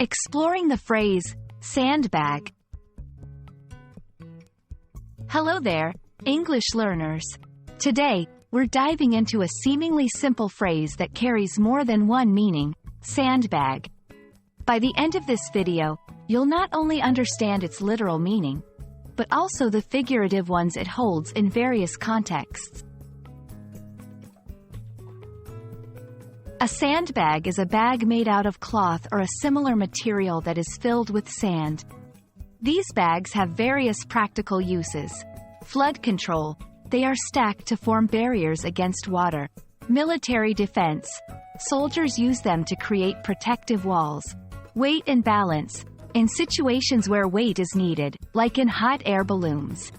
Exploring the phrase, sandbag. Hello there, English learners. Today, we're diving into a seemingly simple phrase that carries more than one meaning, sandbag. By the end of this video, you'll not only understand its literal meaning, but also the figurative ones it holds in various contexts. A sandbag is a bag made out of cloth or a similar material that is filled with sand. These bags have various practical uses. Flood control. They are stacked to form barriers against water. Military defense. Soldiers use them to create protective walls. Weight and balance. In situations where weight is needed, like in hot air balloons.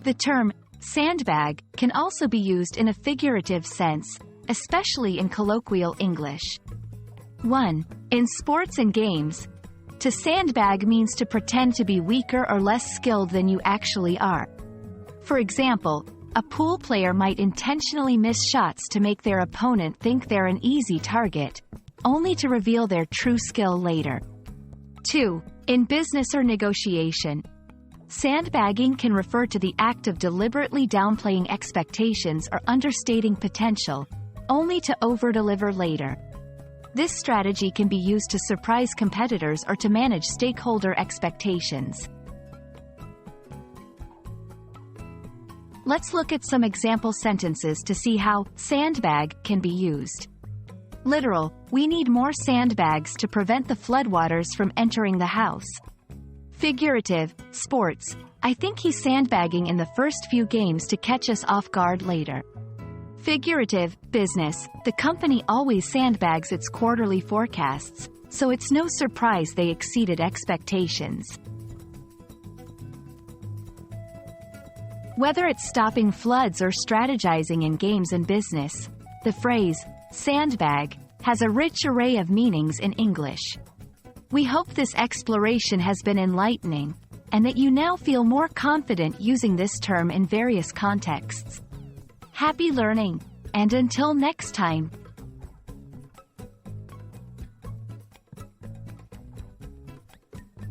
The term sandbag can also be used in a figurative sense, especially in colloquial English. 1. In sports and games, to sandbag means to pretend to be weaker or less skilled than you actually are. For example, a pool player might intentionally miss shots to make their opponent think they're an easy target, only to reveal their true skill later. 2. In business or negotiation, sandbagging can refer to the act of deliberately downplaying expectations or understating potential, only to overdeliver later. This strategy can be used to surprise competitors or to manage stakeholder expectations. Let's look at some example sentences to see how sandbag can be used. Literal, we need more sandbags to prevent the floodwaters from entering the house. Figurative, sports, I think he's sandbagging in the first few games to catch us off guard later. Figurative, business, the company always sandbags its quarterly forecasts, so it's no surprise they exceeded expectations. Whether it's stopping floods or strategizing in games and business, the phrase, sandbag, has a rich array of meanings in English. We hope this exploration has been enlightening, and that you now feel more confident using this term in various contexts. Happy learning, and until next time.